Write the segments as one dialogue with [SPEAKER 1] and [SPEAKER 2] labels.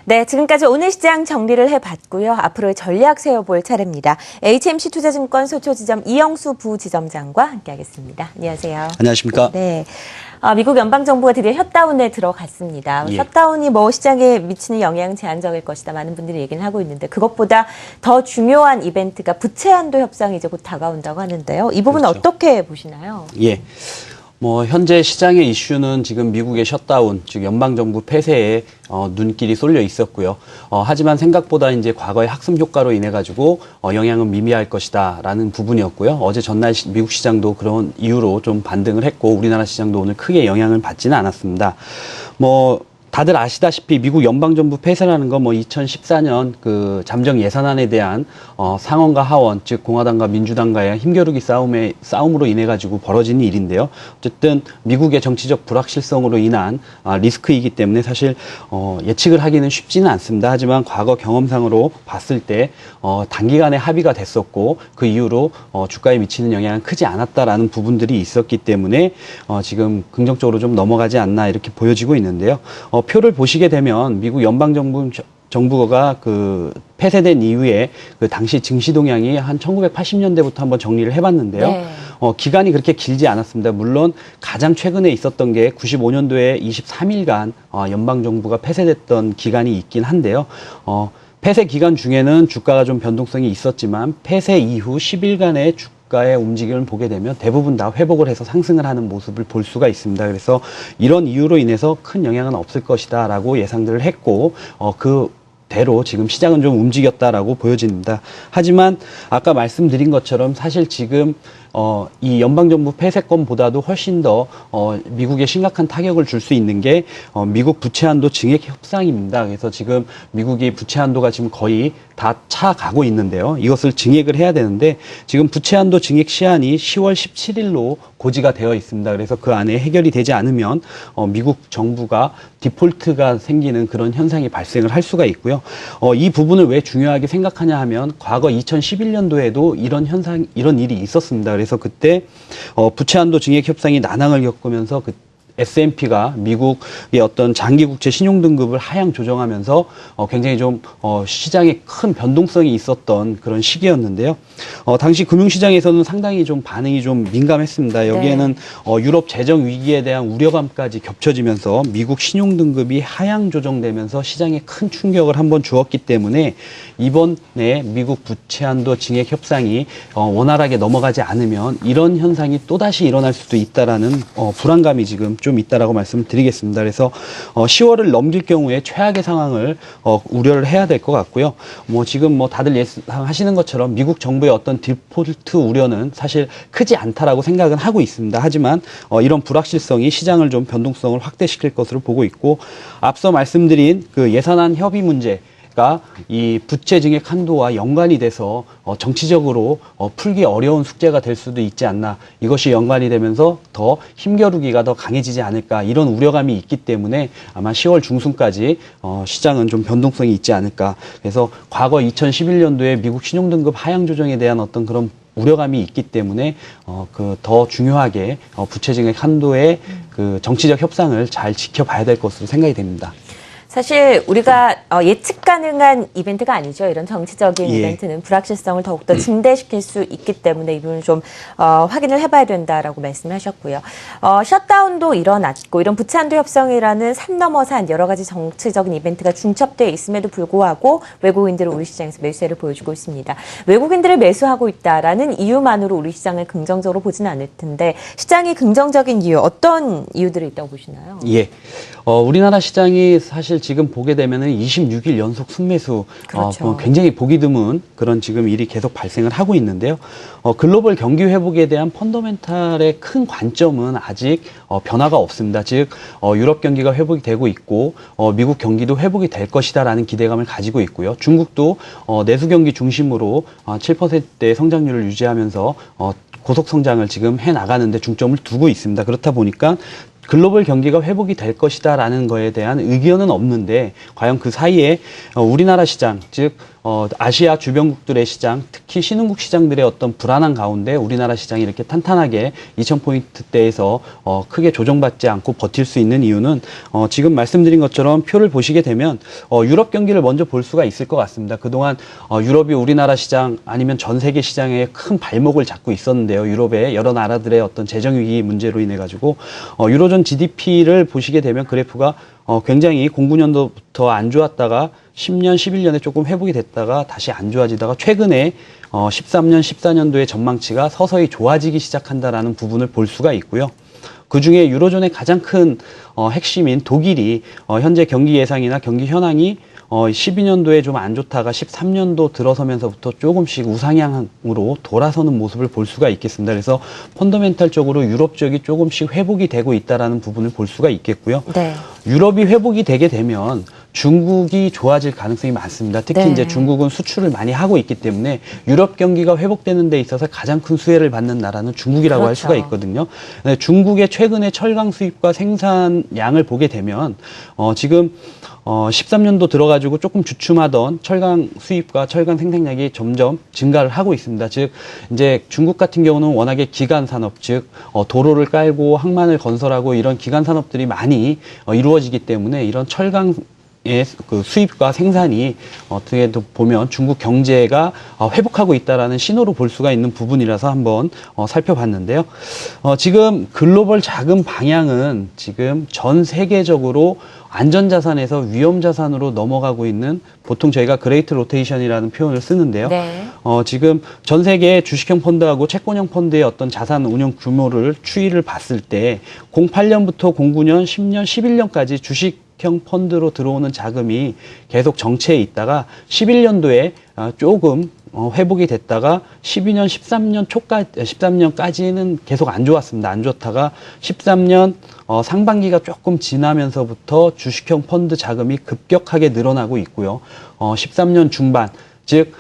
[SPEAKER 1] 네, 지금까지 오늘 시장 정리를 해봤고요. 앞으로의 전략 세워볼 차례입니다. HMC 투자증권 소초지점 이영수 부지점장과 함께하겠습니다. 안녕하세요.
[SPEAKER 2] 안녕하십니까?
[SPEAKER 1] 네. 미국 연방정부가 드디어 셧다운에 들어갔습니다.
[SPEAKER 2] 예.
[SPEAKER 1] 셧다운이 시장에 미치는 영향은 제한적일 것이다. 많은 분들이 얘기는 하고 있는데 그것보다 더 중요한 이벤트가 부채 한도 협상이 이제 곧 다가온다고 하는데요. 이 부분
[SPEAKER 2] 그렇죠.
[SPEAKER 1] 어떻게 보시나요?
[SPEAKER 2] 예. 현재 시장의 이슈는 지금 미국의 셧다운, 즉 연방정부 폐쇄에 눈길이 쏠려 있었고요. 하지만 생각보다 이제 과거의 학습 효과로 인해 가지고 영향은 미미할 것이다라는 부분이었고요. 어제 전날 미국 시장도 그런 이유로 좀 반등을 했고 우리나라 시장도 오늘 크게 영향을 받지는 않았습니다. 다들 아시다시피 미국 연방정부 폐쇄라는 건 2014년 그 잠정 예산안에 대한 상원과 하원, 즉 공화당과 민주당과의 힘겨루기 싸움으로 인해 가지고 벌어진 일인데요. 어쨌든 미국의 정치적 불확실성으로 인한 리스크이기 때문에 사실 예측을 하기는 쉽지는 않습니다. 하지만 과거 경험상으로 봤을 때 단기간에 합의가 됐었고 그 이후로 주가에 미치는 영향은 크지 않았다라는 부분들이 있었기 때문에 지금 긍정적으로 좀 넘어가지 않나 이렇게 보여지고 있는데요. 표를 보시게 되면 미국 연방정부가 그 폐쇄된 이후에 그 당시 증시 동향이 한 1980년대부터 한번 정리를 해봤는데요.
[SPEAKER 1] 네.
[SPEAKER 2] 기간이 그렇게 길지 않았습니다. 물론 가장 최근에 있었던 게 95년도에 23일간 연방정부가 폐쇄됐던 기간이 있긴 한데요. 폐쇄 기간 중에는 주가가 좀 변동성이 있었지만 폐쇄 이후 10일간의 주가의 움직임을 보게 되면 대부분 다 회복을 해서 상승을 하는 모습을 볼 수가 있습니다. 그래서 이런 이유로 인해서 큰 영향은 없을 것이다 라고 예상들을 했고 그대로 지금 시장은 좀 움직였다라고 보여집니다. 하지만 아까 말씀드린 것처럼 사실 지금 이 연방정부 폐쇄권보다도 훨씬 더 미국에 심각한 타격을 줄 수 있는 게 미국 부채한도 증액 협상입니다. 그래서 지금 미국이 부채한도가 지금 거의 다 차가고 있는데요. 이것을 증액을 해야 되는데 지금 부채한도 증액 시한이 10월 17일로 고지가 되어 있습니다. 그래서 그 안에 해결이 되지 않으면 미국 정부가 디폴트가 생기는 그런 현상이 발생을 할 수가 있고요. 이 부분을 왜 중요하게 생각하냐 하면 과거 2011년도에도 이런 일이 있었습니다. 그래서 그때 부채한도 증액 협상이 난항을 겪으면서 S&P가 미국의 어떤 장기국채 신용등급을 하향 조정하면서 굉장히 좀 시장에 큰 변동성이 있었던 그런 시기였는데요. 당시 금융시장에서는 상당히 좀 반응이 좀 민감했습니다. 여기에는 유럽 재정 위기에 대한 우려감까지 겹쳐지면서 미국 신용등급이 하향 조정되면서 시장에 큰 충격을 한번 주었기 때문에 이번에 미국 부채한도 증액 협상이 원활하게 넘어가지 않으면 이런 현상이 또다시 일어날 수도 있다라는 불안감이 지금 좀 있다라고 말씀을 드리겠습니다. 그래서 10월을 넘길 경우에 최악의 상황을 우려를 해야 될 것 같고요. 지금 다들 예상하시는 것처럼 미국 정부의 어떤 디폴트 우려는 사실 크지 않다라고 생각은 하고 있습니다. 하지만 이런 불확실성이 시장을 좀 변동성을 확대시킬 것으로 보고 있고 앞서 말씀드린 그 예산안 협의 문제 이 부채 증액 한도와 연관이 돼서 정치적으로 풀기 어려운 숙제가 될 수도 있지 않나. 이것이 연관이 되면서 더 힘겨루기가 더 강해지지 않을까. 이런 우려감이 있기 때문에 아마 10월 중순까지 시장은 좀 변동성이 있지 않을까. 그래서 과거 2011년도에 미국 신용등급 하향 조정에 대한 어떤 그런 우려감이 있기 때문에 더 중요하게 부채 증액 한도의 그 정치적 협상을 잘 지켜봐야 될 것으로 생각이 됩니다.
[SPEAKER 1] 사실 우리가 예측 가능한 이벤트가 아니죠. 이런 정치적인 이벤트는 불확실성을 더욱더 증대시킬 수 있기 때문에 이 부분을 좀 확인을 해봐야 된다라고 말씀하셨고요. 셧다운도 일어났고 이런 부채한도 협상이라는 산 넘어 산 여러 가지 정치적인 이벤트가 중첩되어 있음에도 불구하고 외국인들은 우리 시장에서 매수세를 보여주고 있습니다. 외국인들을 매수하고 있다라는 이유만으로 우리 시장을 긍정적으로 보지는 않을 텐데 시장이 긍정적인 이유 어떤 이유들이 있다고 보시나요?
[SPEAKER 2] 예. 우리나라 시장이 사실 지금 보게 되면은 26일 연속 순매수,
[SPEAKER 1] 그렇죠.
[SPEAKER 2] 굉장히 보기 드문 그런 지금 일이 계속 발생을 하고 있는데요. 글로벌 경기 회복에 대한 펀더멘탈의 큰 관점은 아직 변화가 없습니다. 즉, 유럽 경기가 회복이 되고 있고, 미국 경기도 회복이 될 것이다라는 기대감을 가지고 있고요. 중국도 내수 경기 중심으로 7%대 성장률을 유지하면서 고속 성장을 지금 해 나가는데 중점을 두고 있습니다. 그렇다 보니까 글로벌 경기가 회복이 될 것이다라는 거에 대한 의견은 없는데 과연 그 사이에 우리나라 시장, 즉 아시아 주변국들의 시장, 특히 신흥국 시장들의 어떤 불안한 가운데 우리나라 시장이 이렇게 탄탄하게 2000포인트대에서 크게 조정받지 않고 버틸 수 있는 이유는 지금 말씀드린 것처럼 표를 보시게 되면 유럽 경기를 먼저 볼 수가 있을 것 같습니다. 그동안 유럽이 우리나라 시장 아니면 전 세계 시장에 큰 발목을 잡고 있었는데요. 유럽의 여러 나라들의 어떤 재정 위기 문제로 인해 가지고 유로존 GDP를 보시게 되면 그래프가 굉장히 09년도부터 안 좋았다가 10년, 11년에 조금 회복이 됐다가 다시 안 좋아지다가 최근에 13년, 14년도의 전망치가 서서히 좋아지기 시작한다라는 부분을 볼 수가 있고요. 그중에 유로존의 가장 큰 핵심인 독일이 현재 경기 예상이나 경기 현황이 12년도에 좀 안 좋다가 13년도 들어서면서부터 조금씩 우상향으로 돌아서는 모습을 볼 수가 있겠습니다. 그래서 펀더멘탈적으로 유럽 지역이 조금씩 회복이 되고 있다라는 부분을 볼 수가 있겠고요.
[SPEAKER 1] 네.
[SPEAKER 2] 유럽이 회복이 되게 되면 중국이 좋아질 가능성이 많습니다. 특히
[SPEAKER 1] 네.
[SPEAKER 2] 이제 중국은 수출을 많이 하고 있기 때문에 유럽 경기가 회복되는 데 있어서 가장 큰 수혜를 받는 나라는 중국이라고
[SPEAKER 1] 그렇죠.
[SPEAKER 2] 할 수가 있거든요. 네, 중국의 최근의 철강 수입과 생산량을 보게 되면 지금 13년도 들어가지고 조금 주춤하던 철강 수입과 철강 생산량이 점점 증가를 하고 있습니다. 즉, 이제 중국 같은 경우는 워낙에 기간 산업, 즉, 도로를 깔고 항만을 건설하고 이런 기간 산업들이 많이 이루어지기 때문에 이런 철강 그 수입과 생산이 어떻게 보면 중국 경제가 회복하고 있다라는 신호로 볼 수가 있는 부분이라서 한번 살펴봤는데요. 지금 글로벌 자금 방향은 지금 전 세계적으로 안전자산에서 위험자산으로 넘어가고 있는 보통 저희가 그레이트 로테이션이라는 표현을 쓰는데요.
[SPEAKER 1] 네.
[SPEAKER 2] 지금 전 세계 주식형 펀드하고 채권형 펀드의 어떤 자산 운용 규모를 추이를 봤을 때 08년부터 09년, 10년, 11년까지 주식형 펀드로 들어오는 자금이 계속 정체해 있다가 11년도에 조금 회복이 됐다가 12년, 13년까지는 계속 안 좋았습니다. 안 좋다가 13년 상반기가 조금 지나면서부터 주식형 펀드 자금이 급격하게 늘어나고 있고요. 13년 중반, 즉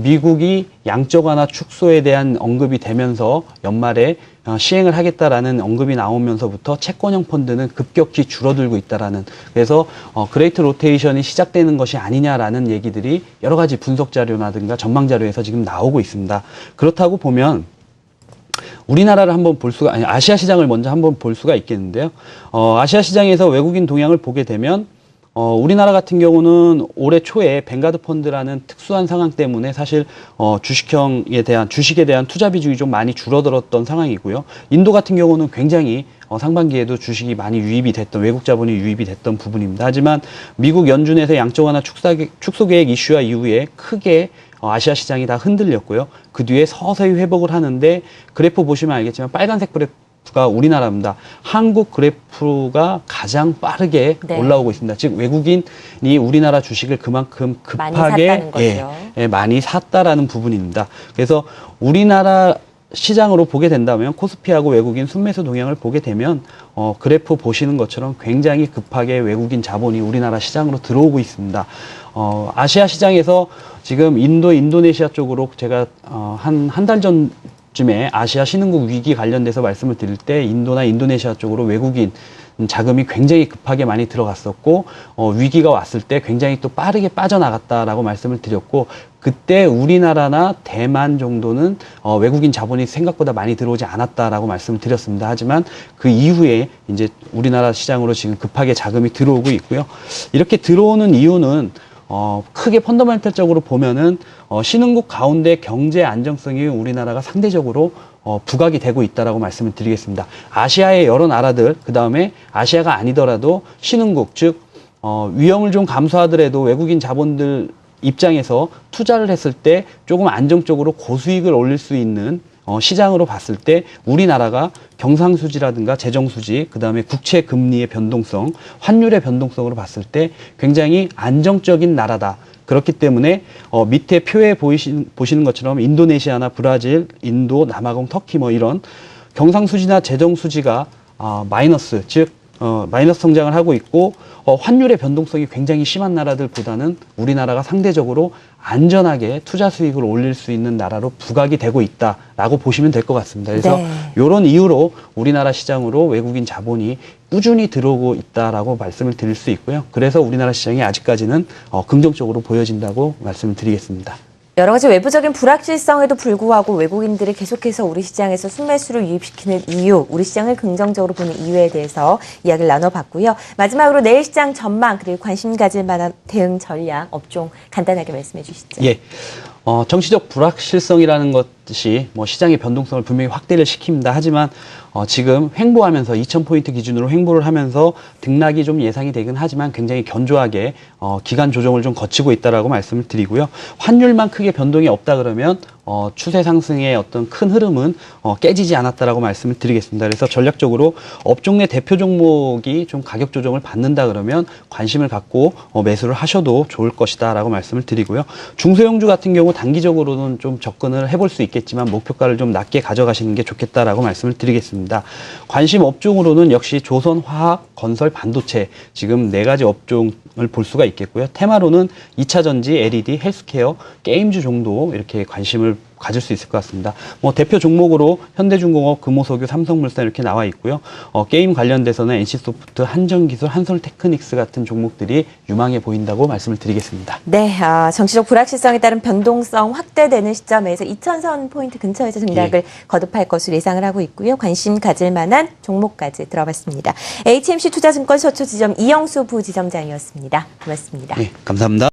[SPEAKER 2] 미국이 양적 완화 축소에 대한 언급이 되면서 연말에 시행을 하겠다라는 언급이 나오면서부터 채권형 펀드는 급격히 줄어들고 있다라는, 그래서 그레이트 로테이션이 시작되는 것이 아니냐라는 얘기들이 여러 가지 분석 자료라든가 전망 자료에서 지금 나오고 있습니다. 그렇다고 보면 우리나라를 한번 볼 수가, 아니 아시아 시장을 먼저 한번 볼 수가 있겠는데요. 아시아 시장에서 외국인 동향을 보게 되면 우리나라 같은 경우는 올해 초에 뱅가드 펀드라는 특수한 상황 때문에 사실 주식에 대한 투자 비중이 좀 많이 줄어들었던 상황이고요. 인도 같은 경우는 굉장히 상반기에도 주식이 많이 외국 자본이 유입이 됐던 부분입니다. 하지만 미국 연준에서 양적 완화 축소 계획 이슈와 이후에 크게 아시아 시장이 다 흔들렸고요. 그 뒤에 서서히 회복을 하는데 그래프 보시면 알겠지만 빨간색 그래프가 우리나라입니다. 한국 그래프가 가장 빠르게
[SPEAKER 1] 네.
[SPEAKER 2] 올라오고 있습니다. 즉 외국인이 우리나라 주식을 그만큼 급하게 많이 샀다라는 부분입니다. 그래서 우리나라 시장으로 보게 된다면 코스피하고 외국인 순매수 동향을 보게 되면 그래프 보시는 것처럼 굉장히 급하게 외국인 자본이 우리나라 시장으로 들어오고 있습니다. 아시아 시장에서 지금 인도네시아 쪽으로 제가 한 달 전쯤에 아시아 신흥국 위기 관련돼서 말씀을 드릴 때 인도나 인도네시아 쪽으로 외국인 자금이 굉장히 급하게 많이 들어갔었고 위기가 왔을 때 굉장히 또 빠르게 빠져나갔다라고 말씀을 드렸고, 그때 우리나라나 대만 정도는 외국인 자본이 생각보다 많이 들어오지 않았다라고 말씀을 드렸습니다. 하지만 그 이후에 이제 우리나라 시장으로 지금 급하게 자금이 들어오고 있고요. 이렇게 들어오는 이유는 크게 펀더멘탈적으로 보면은 신흥국 가운데 경제 안정성이 우리나라가 상대적으로 부각이 되고 있다라고 말씀을 드리겠습니다. 아시아의 여러 나라들, 그 다음에 아시아가 아니더라도 신흥국, 즉 위험을 좀 감수하더라도 외국인 자본들 입장에서 투자를 했을 때 조금 안정적으로 고수익을 올릴 수 있는 시장으로 봤을 때 우리나라가 경상수지라든가 재정수지, 그 다음에 국채 금리의 변동성, 환율의 변동성으로 봤을 때 굉장히 안정적인 나라다. 그렇기 때문에 밑에 표에 보시는 것처럼 인도네시아나 브라질, 인도, 남아공, 터키 이런 경상수지나 재정수지가 마이너스, 즉 마이너스 성장을 하고 있고 환율의 변동성이 굉장히 심한 나라들보다는 우리나라가 상대적으로 안전하게 투자 수익을 올릴 수 있는 나라로 부각이 되고 있다라고 보시면 될 것 같습니다. 그래서
[SPEAKER 1] 네.
[SPEAKER 2] 이런 이유로 우리나라 시장으로 외국인 자본이 꾸준히 들어오고 있다라고 말씀을 드릴 수 있고요. 그래서 우리나라 시장이 아직까지는 긍정적으로 보여진다고 말씀을 드리겠습니다.
[SPEAKER 1] 여러 가지 외부적인 불확실성에도 불구하고 외국인들이 계속해서 우리 시장에서 순매수를 유입시키는 이유, 우리 시장을 긍정적으로 보는 이유에 대해서 이야기를 나눠봤고요. 마지막으로 내일 시장 전망 그리고 관심 가질 만한 대응 전략, 업종 간단하게 말씀해 주시죠.
[SPEAKER 2] 예. 정치적 불확실성이라는 것이 시장의 변동성을 분명히 확대를 시킵니다. 하지만 지금 횡보하면서 2,000포인트 기준으로 횡보를 하면서 등락이 좀 예상이 되긴 하지만 굉장히 견조하게 기간 조정을 좀 거치고 있다라고 말씀을 드리고요. 환율만 크게 변동이 없다 그러면 추세 상승의 어떤 큰 흐름은 깨지지 않았다라고 말씀을 드리겠습니다. 그래서 전략적으로 업종 내 대표 종목이 좀 가격 조정을 받는다 그러면 관심을 갖고 매수를 하셔도 좋을 것이다라고 말씀을 드리고요. 중소형주 같은 경우 단기적으로는 좀 접근을 해볼 수 있겠지만 목표가를 좀 낮게 가져가시는 게 좋겠다라고 말씀을 드리겠습니다. 관심 업종으로는 역시 조선, 화학, 건설, 반도체 지금 4가지 업종을 볼 수가 있겠고요. 테마로는 2차 전지, LED, 헬스케어, 게임주 정도 이렇게 관심을 가질 수 있을 것 같습니다. 대표 종목으로 현대중공업, 금호석유, 삼성물산 이렇게 나와 있고요. 게임 관련돼서는 NC소프트, 한전기술, 한솔테크닉스 같은 종목들이 유망해 보인다고 말씀을 드리겠습니다.
[SPEAKER 1] 네, 정치적 불확실성에 따른 변동성 확대되는 시점에서 2,000선 포인트 근처에서 등락을 거듭할 것으로 예상을 하고 있고요. 관심 가질 만한 종목까지 들어봤습니다. HMC 투자증권 서초 지점 이영수 부지점장이었습니다. 고맙습니다.
[SPEAKER 2] 네, 감사합니다.